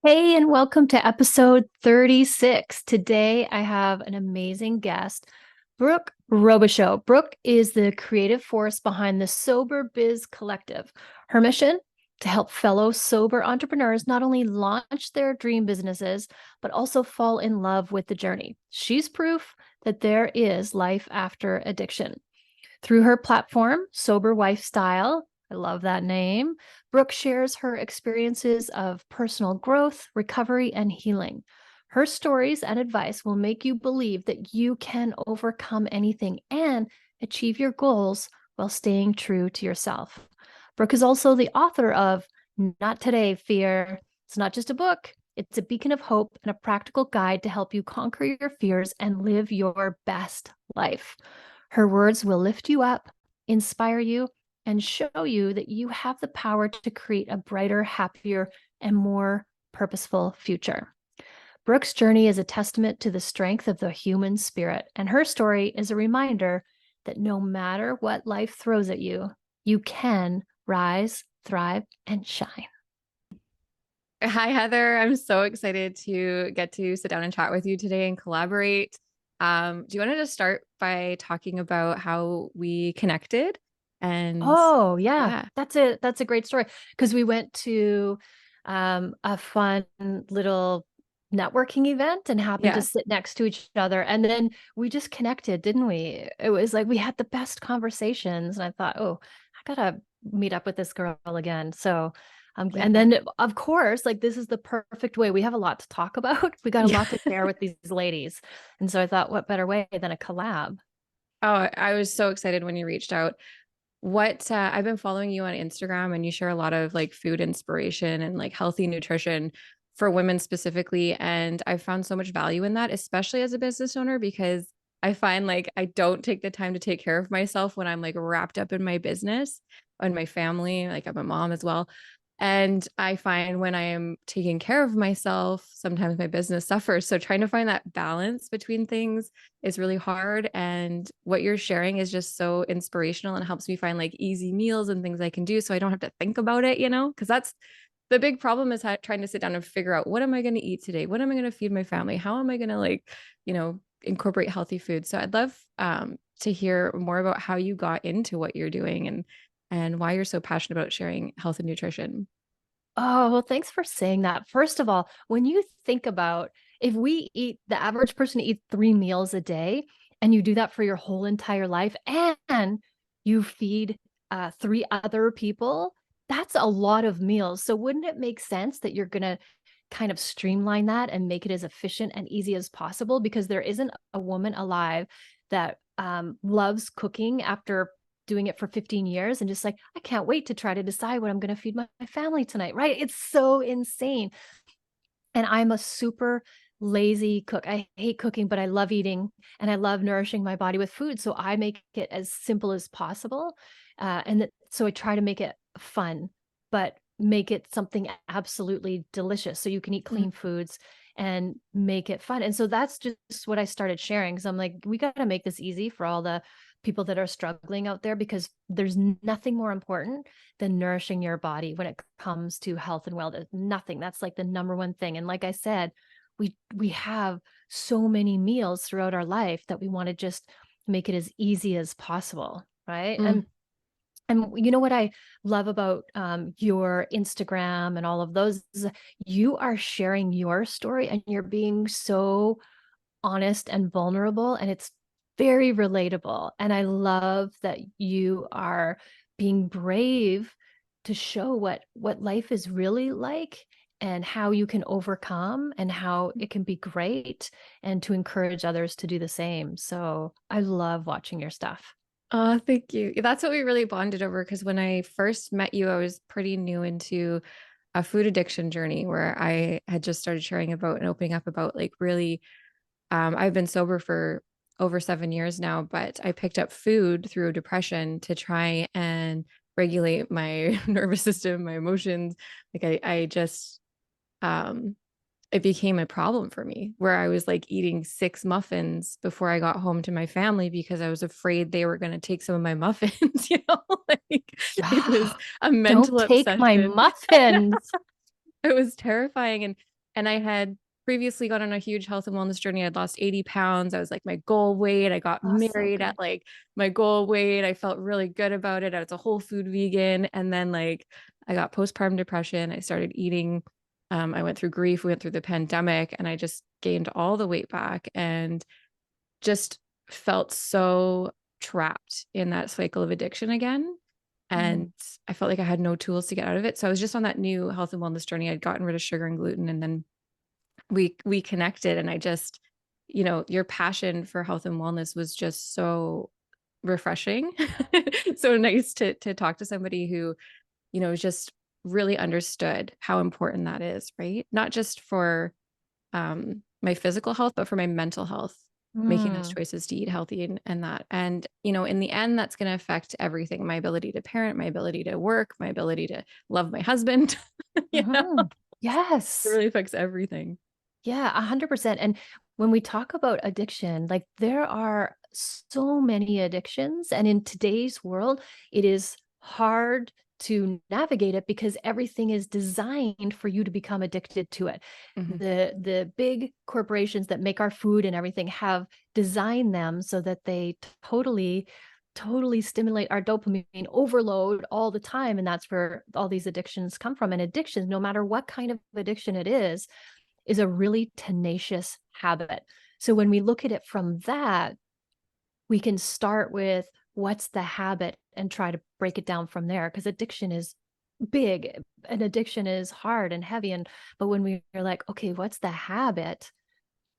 Hey, and welcome to episode 36. Today, I have an amazing guest, Brooke Robichaud. Brooke is the creative force behind the Sober Biz Collective. Her mission to help fellow sober entrepreneurs not only launch their dream businesses, but also fall in love with the journey. She's proof that there is life after addiction. Through her platform, Sober Wife Style, I love that name, Brooke shares her experiences of personal growth, recovery, and healing. Her stories and advice will make you believe that you can overcome anything and achieve your goals while staying true to yourself. Brooke is also the author of Not Today, Fear. It's not just a book, it's a beacon of hope and a practical guide to help you conquer your fears and live your best life. Her words will lift you up, inspire you, and show you that you have the power to create a brighter, happier, and more purposeful future. Brooke's journey is a testament to the strength of the human spirit, and her story is a reminder that no matter what life throws at you, you can rise, thrive, and shine. Hi, Heather. I'm so excited to get to sit down and chat with you today and collaborate. Do you want to just start by talking about how we connected? And Oh, yeah. yeah, That's a great story because we went to a fun little networking event and happened to yeah. sit next to each other, and then we just connected, didn't we? It was like we had the best conversations, and I thought, "Oh, I gotta meet up with this girl again." So, and Yeah. then of course, like this is the perfect way. We have a lot to talk about. We got a Yeah. lot to share with these ladies. And so I thought, what better way than a collab? Oh, I was so excited when you reached out. I've been following you on Instagram and you share a lot of like food inspiration and like healthy nutrition for women specifically. And I found so much value in that, especially as a business owner, because I find like I don't take the time to take care of myself when I'm like wrapped up in my business and my family. Like I'm a mom as well. And I find when I am taking care of myself, sometimes my business suffers. So trying to find that balance between things is really hard. And what you're sharing is just so inspirational and helps me find like easy meals and things I can do so I don't have to think about it, Because that's the big problem is trying to sit down and figure out what am I going to eat today? What am I going to feed my family? How am I going to incorporate healthy food? So I'd love to hear more about how you got into what you're doing and why you're so passionate about sharing health and nutrition. Oh, well, thanks for saying that. First of all, when you think about if we eat, the average person eats 3 meals a day, and you do that for your whole entire life, and you feed three other people, that's a lot of meals. So wouldn't it make sense that you're going to kind of streamline that and make it as efficient and easy as possible? Because there isn't a woman alive that loves cooking after doing it for 15 years and just like, I can't wait to try to decide what I'm going to feed my family tonight. Right. It's so insane. And I'm a super lazy cook. I hate cooking, but I love eating and I love nourishing my body with food. So I make it as simple as possible. So I try to make it fun, but make it something absolutely delicious. So you can eat Mhm. clean foods and make it fun. And so that's just what I started sharing. Cause I'm like, we got to make this easy for all the people that are struggling out there because there's nothing more important than nourishing your body when it comes to health and wellness. Nothing. That's like the number one thing. And like I said, we have so many meals throughout our life that we want to just make it as easy as possible, right? Mm. And you know what I love about your Instagram and all of those is you are sharing your story and you're being so honest and vulnerable, and it's very relatable. And I love that you are being brave to show what life is really like and how you can overcome and how it can be great, and to encourage others to do the same. So I love watching your stuff. Oh, thank you. That's what we really bonded over because when I first met you, I was pretty new into a food addiction journey where I had just started sharing about and opening up about like really I've been sober for over 7 years now, but I picked up food through depression to try and regulate my nervous system, my emotions. Like I just um it became a problem for me where I was like eating 6 muffins before I got home to my family because I was afraid they were going to take some of my muffins, like it was Oh, a don't mental take my obsession. muffins. It was terrifying. And And I had previously gone on a huge health and wellness journey. I'd lost 80 pounds. I was like my goal weight. I got Oh, so married good. at like my goal weight. I felt really good about it. I was a whole food vegan. And then like I got postpartum depression. I started eating. I went through grief. We went through the pandemic and I just gained all the weight back and just felt so trapped in that cycle of addiction again. Mm. And I felt like I had no tools to get out of it. So I was just on that new health and wellness journey. I'd gotten rid of sugar and gluten, and then we connected. And I just, your passion for health and wellness was just so refreshing. So nice to talk to somebody who, just really understood how important that is, right? Not just for my physical health, but for my mental health, making those Mm. choices to eat healthy and that. And, in the end, that's going to affect everything, my ability to parent, my ability to work, my ability to love my husband. It Mhm. Yes. really affects everything. Yeah, 100%. And when we talk about addiction, like there are so many addictions, and in today's world, it is hard to navigate it because everything is designed for you to become addicted to it. Mhm. The big corporations that make our food and everything have designed them so that they totally stimulate our dopamine overload all the time, and that's where all these addictions come from. And addictions, no matter what kind of addiction it is a really tenacious habit. So when we look at it from that, we can start with what's the habit and try to break it down from there, because addiction is big and addiction is hard and heavy. And but when we're like, okay, what's the habit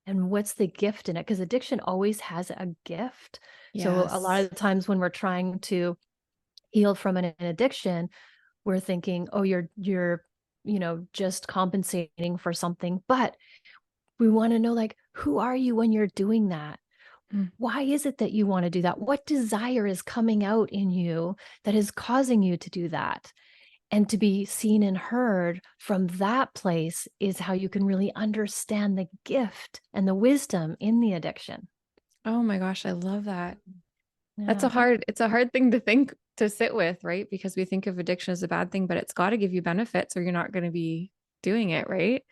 and what's the gift in it? Because addiction always has a gift. So a lot Yes. of the times when we're trying to heal from an addiction, we're thinking, oh, you're just compensating for something. But we want to know, like, who are you when you're doing that? Mm. Why is it that you want to do that? What desire is coming out in you that is causing you to do that? And to be seen and heard from that place is how you can really understand the gift and the wisdom in the addiction. Oh my gosh, I love that. That's Yeah. it's a hard thing to think to sit with, right? Because we think of addiction as a bad thing, but it's got to give you benefits or you're not going to be doing it, right?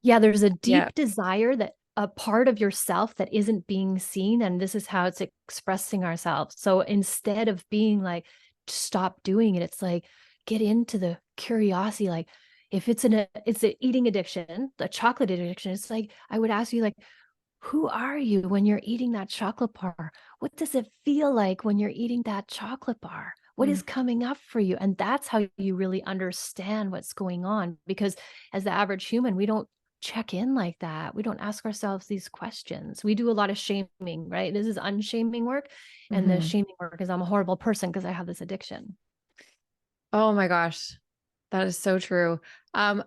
Yeah, there's a Yeah. deep desire, that a part of yourself that isn't being seen, and this is how it's expressing ourselves. So instead of being like, stop doing it, it's like, get into the curiosity. Like, if it's an eating addiction, a chocolate addiction, it's like, I would ask you, like, who are you when you're eating that chocolate bar? What does it feel like when you're eating that chocolate bar? What Mm. is coming up for you? And that's how you really understand what's going on. Because as the average human, we don't check in like that. We don't ask ourselves these questions. We do a lot of shaming, right? This is unshaming work. And the Mhm. shaming work is, I'm a horrible person because I have this addiction. Oh my gosh. That is so true. Um,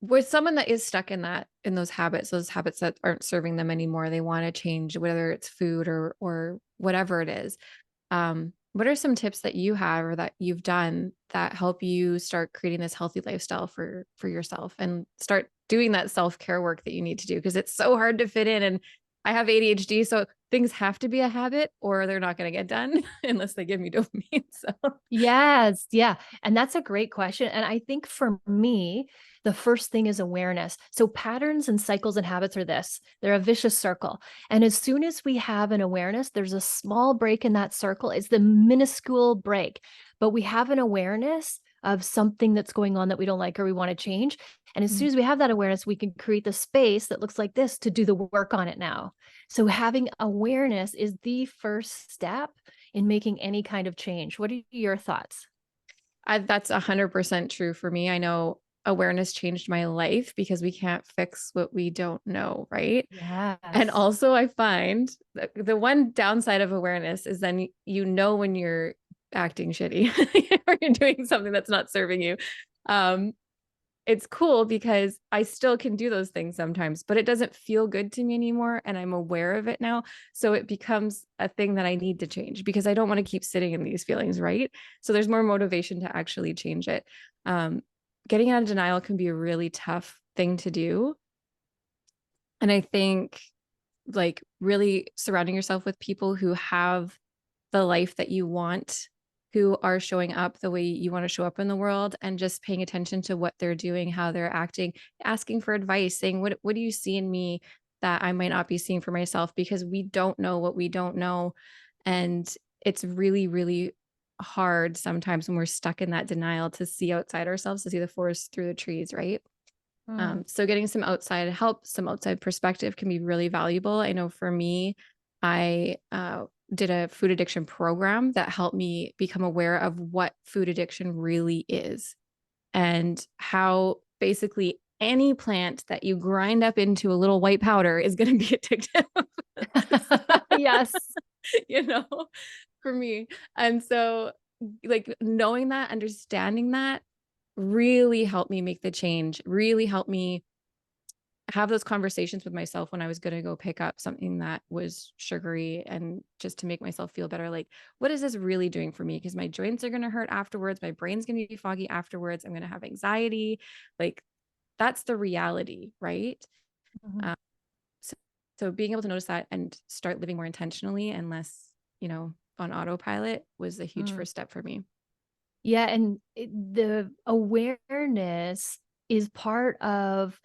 with someone that is stuck in those habits that aren't serving them anymore, they want to change, whether it's food or whatever it is. What are some tips that you have or that you've done that help you start creating this healthy lifestyle for yourself and start doing that self-care work that you need to do? Because it's so hard to fit in. And I have ADHD, so things have to be a habit or they're not going to get done unless they give me dopamine. So Yes, yeah, and that's a great question, and I think for me, the first thing is awareness. So patterns and cycles and habits are this, they're a vicious circle, and as soon as we have an awareness, there's a small break in that circle. It's the minuscule break, but we have an awareness of something that's going on that we don't like or we wanna change, and as soon mm. as we have that awareness, we can create the space that looks like this to do the work on it now. So having awareness is the first step in making any kind of change. What are your thoughts? That's 100% true for me. I know awareness changed my life because we can't fix what we don't know, right? And Yes. also, I find that the one downside of awareness is then you know when you're acting shitty or you're doing something that's not serving you. Um, it's cool because I still can do those things sometimes, but it doesn't feel good to me anymore. And I'm aware of it now. So it becomes a thing that I need to change because I don't want to keep sitting in these feelings, right? So there's more motivation to actually change it. Um, Getting out of denial can be a really tough thing to do. And I think really surrounding yourself with people who have the life that you want, who are showing up the way you want to show up in the world, and just paying attention to what they're doing, how they're acting, asking for advice, saying, what do you see in me that I might not be seeing for myself? Because we don't know what we don't know. And it's really, really hard sometimes when we're stuck in that denial to see outside ourselves, to see the forest through the trees, right? Mm. So getting some outside help, some outside perspective can be really valuable. I know for me, I did a food addiction program that helped me become aware of what food addiction really is, and how basically any plant that you grind up into a little white powder is going to be addictive. Yes. you know, for me. And so, like, knowing that, understanding that really helped me make the change, really helped me have those conversations with myself when I was going to go pick up something that was sugary, and just to make myself feel better. Like, what is this really doing for me? Because my joints are going to hurt afterwards. My brain's going to be foggy afterwards. I'm going to have anxiety. Like, that's the reality, right? Mhm. Um, so, so being able to notice that and start living more intentionally and less, on autopilot was a huge Mm. first step for me. Yeah, and the awareness is part of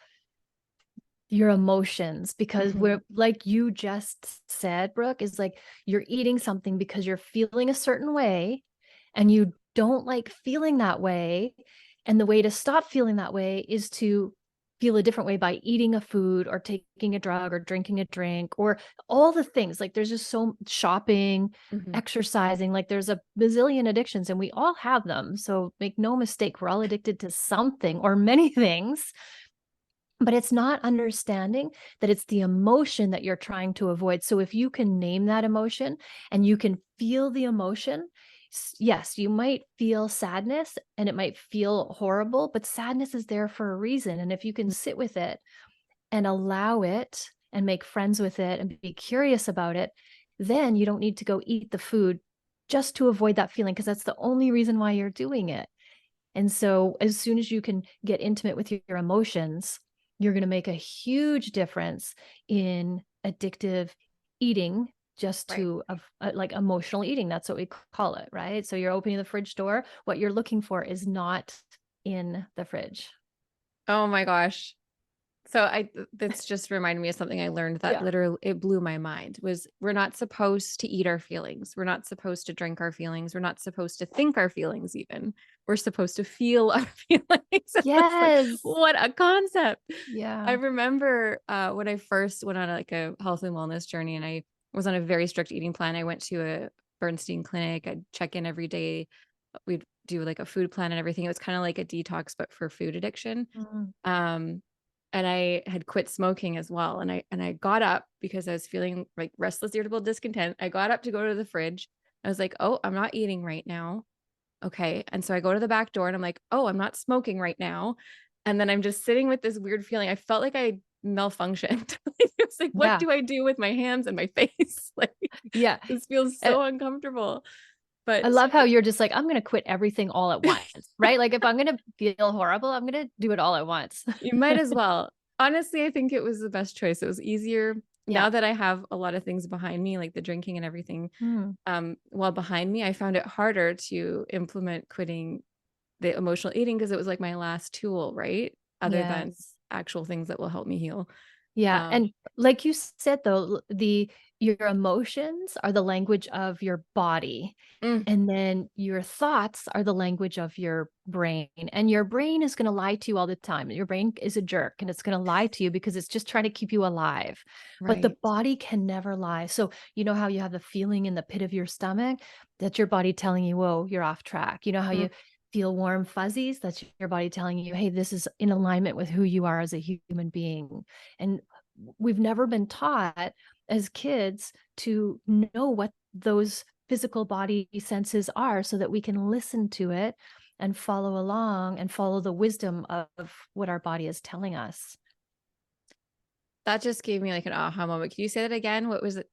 your emotions, because Mhm. we're like you just said, Brooke, is like you're eating something because you're feeling a certain way and you don't like feeling that way. And the way to stop feeling that way is to feel a different way by eating a food or taking a drug or drinking a drink or all the things. Like there's just so shopping, Mhm. exercising, like there's a bazillion addictions and we all have them. So make no mistake, we're all addicted to something or many things, but it's not understanding that it's the emotion that you're trying to avoid. So if you can name that emotion and you can feel the emotion, yes, you might feel sadness and it might feel horrible, but sadness is there for a reason. And if you can sit with it and allow it and make friends with it and be curious about it, then you don't need to go eat the food just to avoid that feeling, because that's the only reason why you're doing it. And so as soon as you can get intimate with your emotions, you're going to make a huge difference in addictive eating, just Right. to like emotional eating. That's what we call it, right? So you're opening the fridge door. What you're looking for is not in the fridge. Oh my gosh. So that's just reminded me of something I learned that Yeah. literally it blew my mind. Was we're not supposed to eat our feelings. We're not supposed to drink our feelings. We're not supposed to think our feelings even. We're supposed to feel our feelings. I was like, Yes. what a concept. I Yeah. remember when I first went on like a health and wellness journey, and I was on a very strict eating plan. I went to a Bernstein clinic. I'd check in every day. We'd do like a food plan and everything. It was kind of like a detox, but for food addiction. Mhm. Um, and I had quit smoking as well. And I got up because I was feeling like restless, irritable, discontent. I got up to go to the fridge. I was like, oh, I'm not eating right now. Okay. And so I go to the back door and I'm like, oh, I'm not smoking right now. And then I'm just sitting with this weird feeling. I felt like I malfunctioned. It's like, what Yeah. do I do with my hands and my face? Like, Yeah. this feels Uh, so uncomfortable. I But love how you're just like, I'm going to quit everything all at once, right? Like if I'm going to feel horrible, I'm going to do it all at once. you might as well. Honestly, I think it was the best choice. It was easier Yeah. now that I have a lot of things behind me, like the drinking and everything. Mm. While behind me, I found it harder to implement quitting the emotional eating because it was like my last tool, right? Other than Yes. actual things that will help me heal. Yeah, Um, and like you said though, the your emotions are the language of your body, mm, and then your thoughts are the language of your brain. And your brain is going to lie to you all the time. Your brain is a jerk and it's going to lie to you because it's just trying to keep you alive. But the right. body can never lie. So, you know how you have the feeling in the pit of your stomach? That's your body telling you, whoa, you're off track. You know how Mm, you feel warm fuzzies? That's your body telling you, hey, this is in alignment with who you are as a human being. And we've never been taught as kids to know what those physical body senses are so that we can listen to it and follow along and follow the wisdom of what our body is telling us. that just gave me like an aha moment. Can you say that again? What was it?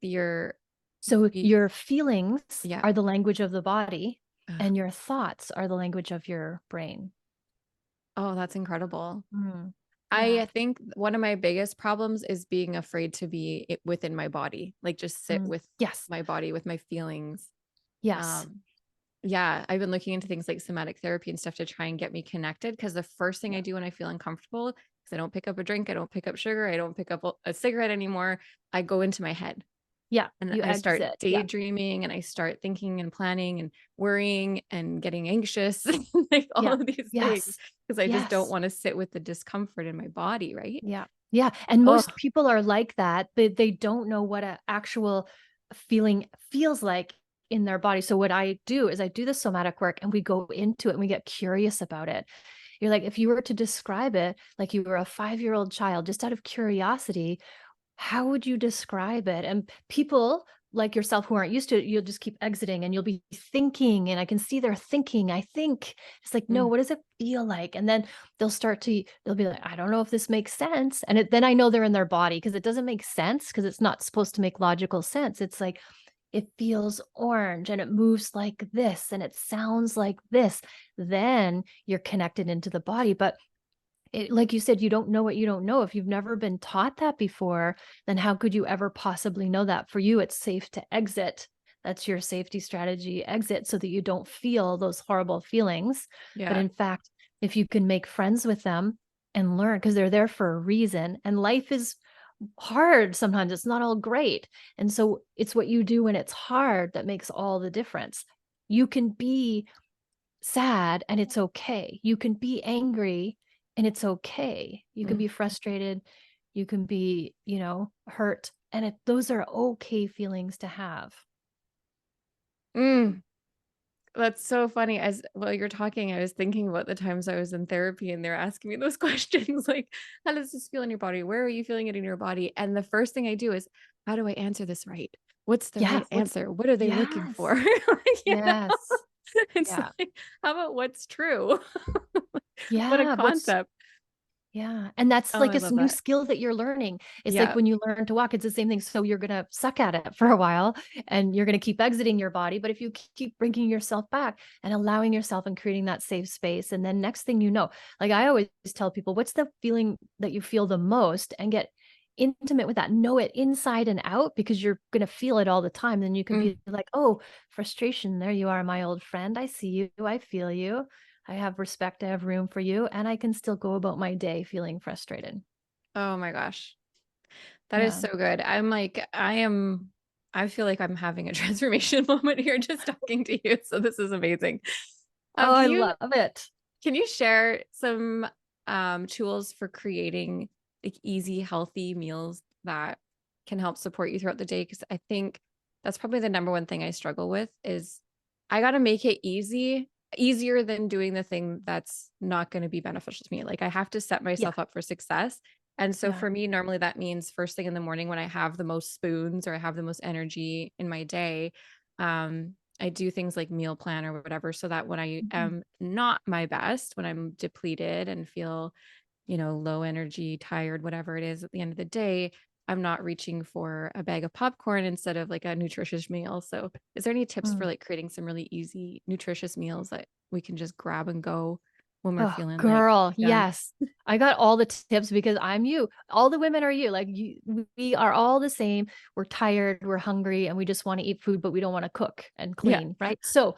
So You your feelings yeah. are the language of the body Ugh. and your thoughts are the language of your brain. Oh, that's incredible. Mm, yeah. I think one of my biggest problems is being afraid to be within my body, like just sit Mm, with yes. my body, with my feelings. Yes. Um, Yeah, I've been looking into things like somatic therapy and stuff to try and get me connected. Because the first thing I Yeah. do when I feel uncomfortable, because I don't pick up a drink, I don't pick up sugar, I don't pick up a cigarette anymore, I go into my head Yeah. and You I start exit. Yeah. daydreaming and I start thinking and planning and worrying and getting anxious, like all Yeah. of these things, Yes. because I just don't Yes. want to sit with the discomfort in my body, right? Yeah. Yeah. And Oh, most people are like that, but they don't know what an actual feeling feels like in their body. So what I do is I do the somatic work and we go into it and we get curious about it. You're like, if you were to describe it like you were a 5-year-old child, just out of curiosity, how would you describe it? And people like yourself who aren't used to it, you'll just keep exiting and you'll be thinking, and I can see they're thinking, I think. It's like, no, mm, what does it feel like? And then they'll be like, I don't know if this makes sense. And then I know they're in their body because it doesn't make sense because it's not supposed to make logical sense. It's like, it feels orange and it moves like this and it sounds like this. Then you're connected into the body. But like you said, you don't know what you don't know. If you've never been taught that before, then how could you ever possibly know that? For you, it's safe to exit. That's your safety strategy, exit, so that you don't feel those horrible feelings. But yeah. in fact, if you can make friends with them and learn, because they're there for a reason, and life is hard sometimes, it's not all great. And so it's what you do when it's hard that makes all the difference. You can be sad and it's okay. You can be angry and it's okay. You can Mm. be frustrated, you can be, hurt, and those are okay feelings to have. Mm. That's so funny. As while you're talking, I was thinking about the times I was in therapy and they're asking me those questions like, how does this feel in your body? Where are you feeling it in your body? And the first thing I do is, how do I answer this right? What's the Yeah, right answer? What are they looking for? yes. Like, Yes. it's Yeah. like, how about what's true? What a Yeah, concept. yeah, and that's Oh, like I a love new that. skill that you're learning. It's like Yeah. when you learn to walk, it's the same thing. So you're gonna suck at it for a while, and you're gonna keep exiting your body. But if you keep bringing yourself back and allowing yourself and creating that safe space, and then next thing you know, like I always tell people, what's the feeling that you feel the most, and get intimate with that. Know it inside and out because you're gonna feel it all the time. Then you can Mm. be like, oh, frustration. There you are, my old friend. I see you. I feel you. I have respect, I have room for you, and I can still go about my day feeling frustrated. Oh my gosh. That is Yeah. so good. I feel like I'm having a transformation moment here just talking to you. So this is amazing. Oh, Can I you love it. Can you share some tools for creating like easy, healthy meals that can help support you throughout the day? Because I think that's probably the number one thing I struggle with is I got to make it easier than doing the thing that's not going to be beneficial to me. Like I have to set Yeah. myself up for success. And so Yeah. for me, normally that means first thing in the morning when I have the most spoons or I have the most energy in my day. I do things like meal plan or whatever so that when I Mhm. am not my best, when I'm depleted and feel, low energy, tired, whatever it is at the end of the day, I'm not reaching for a bag of popcorn instead of like a nutritious meal. So, is there any tips for Mm. like creating some really easy, nutritious meals that we can just grab and go when we're Oh, feeling like, girl, yeah, yes. I got all the tips because I'm you. All the women are you. Like we are all the same. We're tired, we're hungry, and we just want to eat food, but we don't want to cook and yeah, clean, right? So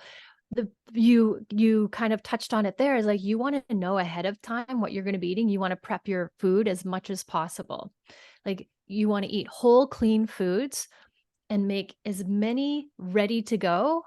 you kind of touched on it there is like you want to know ahead of time what you're going to be eating. You want to prep your food as much as possible. Like you want to eat whole, clean foods and make as many ready to go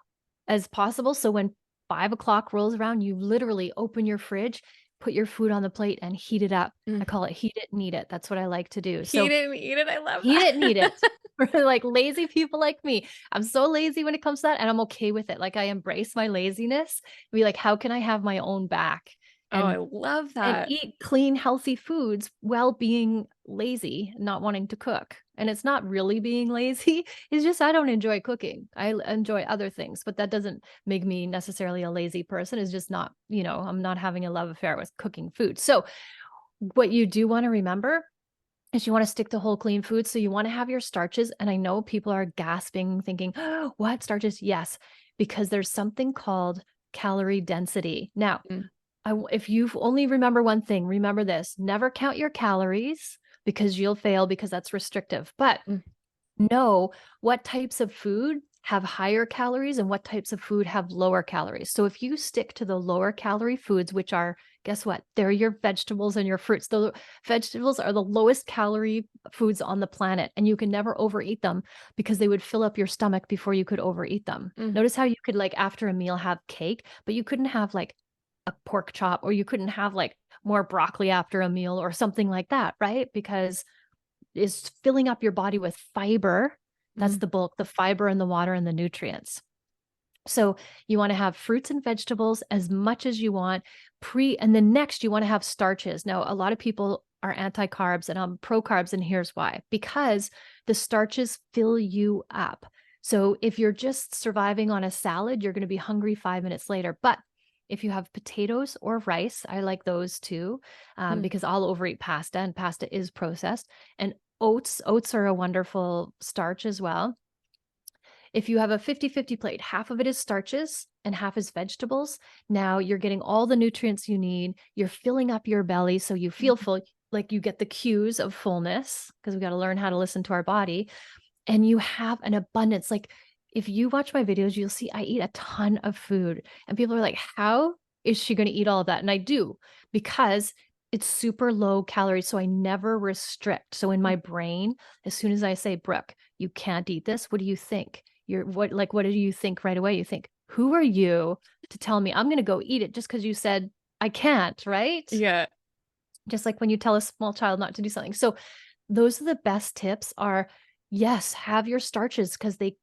as possible. So when 5 o'clock rolls around, you literally open your fridge, put your food on the plate and heat it up. I mm. call it heat it and eat it. That's what I like to do. Heat So it and eat it. I love heat it and eat it. that. For like lazy people like me. I'm so lazy when it comes to that, and I'm okay with it. Like I embrace my laziness. Be like, how can I have my own back? Oh, I And love and that. eat clean, healthy foods while being lazy, not wanting to cook. And it's not really being lazy. It's just I don't enjoy cooking. I enjoy other things, but that doesn't make me necessarily a lazy person. It's just not, I'm not having a love affair with cooking food. So what you do want to remember is you want to stick to whole clean foods. So you want to have your starches. And I know people are gasping, thinking, oh, what starches? Yes, because there's something called calorie density. Now, Mm, if you only remember one thing, remember this: never count your calories because you'll fail because that's restrictive. But mm, know what types of food have higher calories and what types of food have lower calories. So if you stick to the lower calorie foods, which are, guess what? They're your vegetables and your fruits. The vegetables are the lowest calorie foods on the planet, and you can never overeat them because they would fill up your stomach before you could overeat them. Mm. Notice how you could, like, after a meal have cake, but you couldn't have like a pork chop, or you couldn't have like more broccoli after a meal or something like that, right? Because it's filling up your body with fiber. That's Mm. the bulk, the fiber and the water and the nutrients. So you want to have fruits and vegetables as much as you want. And then next you want to have starches. Now, a lot of people are anti-carbs, and I'm pro-carbs, and here's why. Because the starches fill you up. So if you're just surviving on a salad, you're going to be hungry 5 minutes later. But if you have potatoes or rice, I like those too, Mm. because I'll overeat pasta, and pasta is processed. And oats are a wonderful starch as well. If you have a 50-50 plate, half of it is starches and half is vegetables. Now you're getting all the nutrients you need. You're filling up your belly so you feel full, like you get the cues of fullness, because we got to learn how to listen to our body. And you have an abundance. Like, if you watch my videos, you'll see I eat a ton of food. And people are like, how is she going to eat all of that? And I do, because it's super low calories. So I never restrict. So in my brain, as soon as I say, Brooke, you can't eat this, what do you think? What do you think right away? You think, who are you to tell me I'm going to go eat it just because you said I can't, right? Yeah. Just like when you tell a small child not to do something. So those are the best tips are, yes, have your starches, because they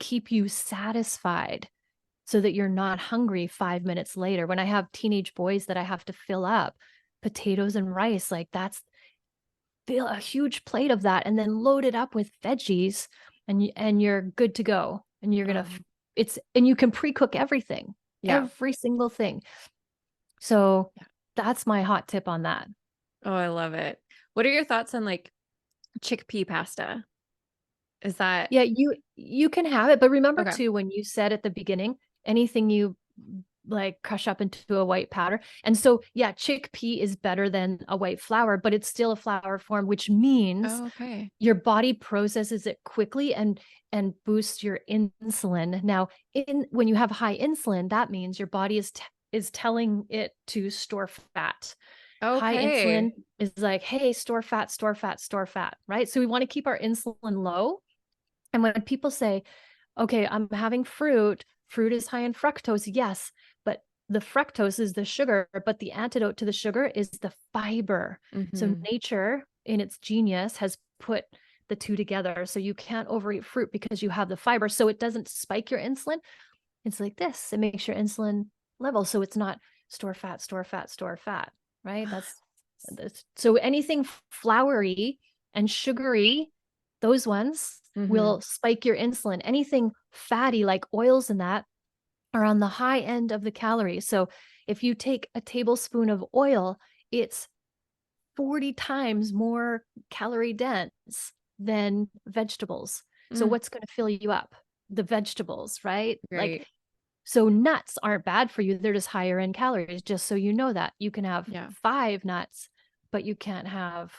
keep you satisfied so that you're not hungry 5 minutes later. When I have teenage boys that I have to fill up, potatoes and rice, like that's, fill a huge plate of that and then load it up with veggies, and you're good to go. And you're gonna and you can pre-cook everything, Yeah. every single thing. So Yeah. that's my hot tip on that. Oh, I love it. What are your thoughts on like chickpea pasta? Is that Yeah, you can have it, but remember okay? too, when you said at the beginning, anything you like crush up into a white powder. And so, yeah, chickpea is better than a white flour, but it's still a flour form, which means Oh, okay. your body processes it quickly and boosts your insulin. Now, in when you have high insulin, that means your body is telling it to store fat. High insulin Okay. is like, hey, store fat, store fat, store fat, right? So we want to keep our insulin low. And when people say, okay, I'm having fruit is high in fructose, yes, but the fructose is the sugar, but the antidote to the sugar is the fiber. So Hmm. nature, in its genius, has put the two together. So you can't overeat fruit because you have the fiber. So it doesn't spike your insulin. It's like this. It makes your insulin level. So it's not store fat, store fat, store fat, right? That's so anything floury and sugary, those ones Hmm. will spike your insulin. Anything fatty like oils and that are on the high end of the calories. So if you take a tablespoon of oil, it's 40 times more calorie dense than vegetables. So Mm, what's going to fill you up? The vegetables, right? Like, right. so nuts aren't bad for you. They're just higher in calories, just so you know that. You can have Yeah. 5 nuts, but you can't have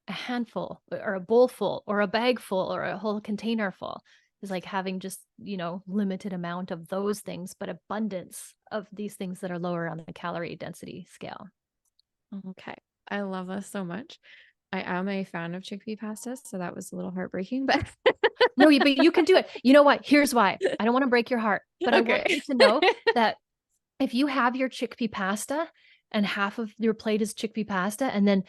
a handful or a bowl full or a bag full or a whole container full. It's like having just, limited amount of those things, but abundance of these things that are lower on the calorie density scale. Okay. I love this so much. I am a fan of chickpea pasta, so that was a little heartbreaking, but No, but you can do it. You know what? Here's why. I don't want to break your heart, but I want okay. you to know that if you have your chickpea pasta and half of your plate is chickpea pasta and then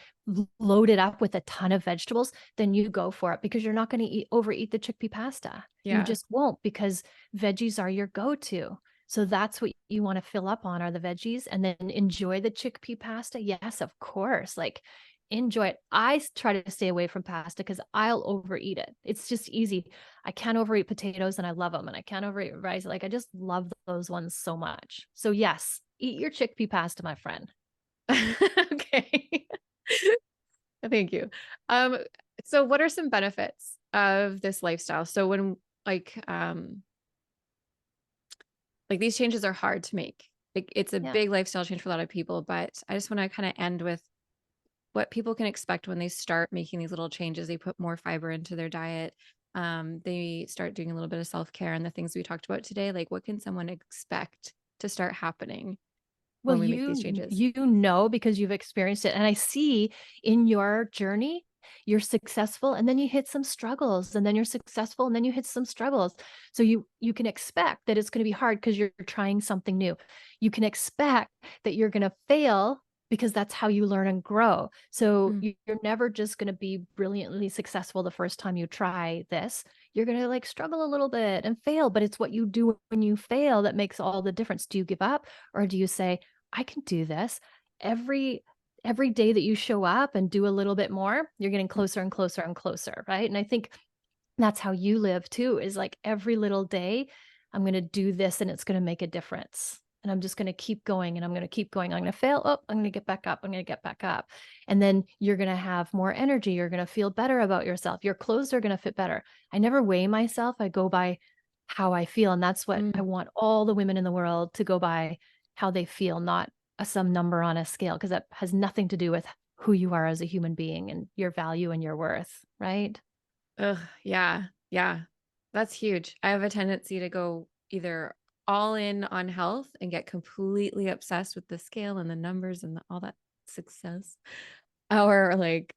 load it up with a ton of vegetables, then you go for it, because you're not going to overeat the chickpea pasta. You Yeah. just won't, because veggies are your go-to. So that's what you want to fill up on, are the veggies, and then enjoy the chickpea pasta. Yes, of course. Like, enjoy it. I try to stay away from pasta because I'll overeat it. It's just easy. I can't overeat potatoes, and I love them. And I can't overeat rice. Like, I just love those ones so much. So yes, eat your chickpea pasta, my friend. Okay. Thank you. Um, so what are some benefits of this lifestyle? So when like these changes are hard to make. It's a Yeah. big lifestyle change for a lot of people, but I just want to kind of end with what people can expect when they start making these little changes. They put more fiber into their diet. they start doing a little bit of self-care and the things we talked about today, like what can someone expect to start happening Well, when we make these changes? you know because you've experienced it. And I see in your journey, you're successful and then you hit some struggles and then you're successful and then you hit some struggles. So you can expect that it's going to be hard because you're trying something new. You can expect that you're going to fail because that's how you learn and grow. So Mm. you're never just going to be brilliantly successful the first time you try this. You're going to like struggle a little bit and fail, but it's what you do when you fail that makes all the difference. Do you give up or do you say, I can do this. Every day that you show up and do a little bit more, you're getting closer and closer and closer, right? And I think that's how you live too, is like every little day, I'm going to do this and it's going to make a difference. And I'm just going to keep going and I'm going to keep going. I'm going to fail. Oh, I'm going to get back up. I'm going to get back up. And then you're going to have more energy. You're going to feel better about yourself. Your clothes are going to fit better. I never weigh myself. I go by how I feel. And that's what I Mm. want all the women in the world to go by, how they feel, not some number on a scale, because that has nothing to do with who you are as a human being and your value and your worth, right? Ugh, yeah, yeah. That's huge. I have a tendency to go either all in on health and get completely obsessed with the scale and the numbers and all that success, or like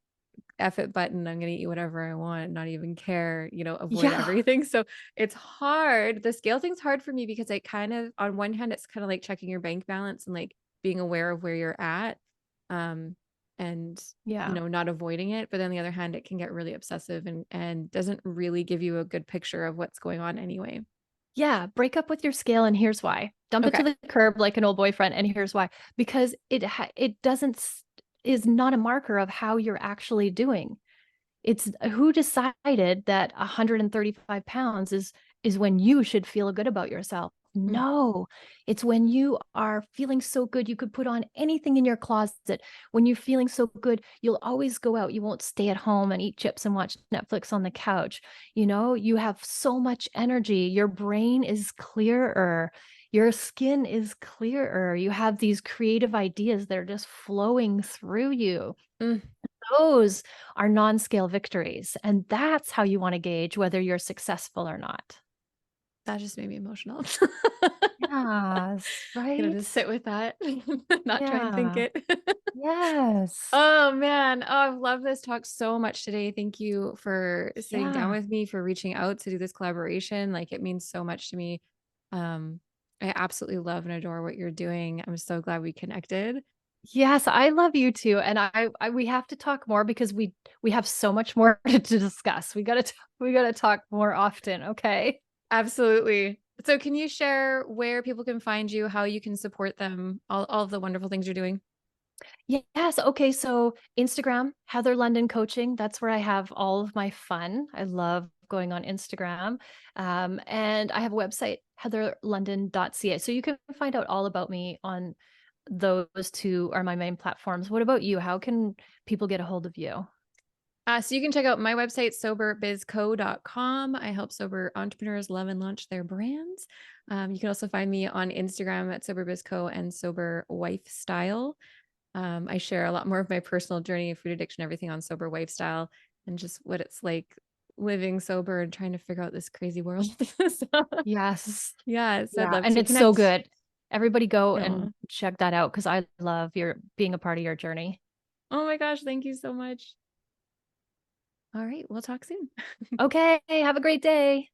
F it button, I'm gonna eat whatever I want, not even care, avoid Yeah. everything. So it's hard. The scale thing's hard for me because I kind of, on one hand, it's kind of like checking your bank balance and like being aware of where you're at. Um, and Yeah. not avoiding it. But on the other hand, it can get really obsessive and doesn't really give you a good picture of what's going on anyway. Yeah, break up with your scale and here's why. Dump it to Okay. the curb like an old boyfriend and here's why. Because it doesn't is not a marker of how you're actually doing. It's who decided that 135 pounds is when you should feel good about yourself. Mm. No, it's when you are feeling so good, you could put on anything in your closet. When you're feeling so good, you'll always go out. You won't stay at home and eat chips and watch Netflix on the couch. You have so much energy. Your brain is clearer. Your skin is clearer. You have these creative ideas that are just flowing through you. Mm. Those are non-scale victories. And that's how you want to gauge whether you're successful or not. That just made me emotional. Yes, Gonna right? just sit with that, not try and think Yeah. it. Yes. Oh man. Oh, I've loved this talk so much today. Thank you for sitting down Yeah. with me, for reaching out to do this collaboration. Like it means so much to me. Um, I absolutely love and adore what you're doing. I'm so glad we connected. Yes, I love you too. And I we have to talk more because we have so much more to discuss. We gotta talk more often. Okay. Absolutely. So can you share where people can find you, how you can support them, all of the wonderful things you're doing? Yes. Okay. So Instagram, Heather London Coaching. That's where I have all of my fun. I love going on Instagram. And I have a website, heatherlondon.ca. So you can find out all about me on those two are my main platforms. What about you? How can people get a hold of you? So you can check out my website, soberbizco.com. I help sober entrepreneurs love and launch their brands. You can also find me on Instagram at soberbizco and sober wifestyle. I share a lot more of my personal journey of food addiction, everything on sober lifestyle, and just what it's like living sober and trying to figure out this crazy world. So, Yes. yeah, so I'd Yeah. love And to it's so connect. good. Everybody go and Yeah. check that out because I love your being a part of your journey. Oh my gosh, thank you so much. All right, we'll talk soon. Okay. Have a great day.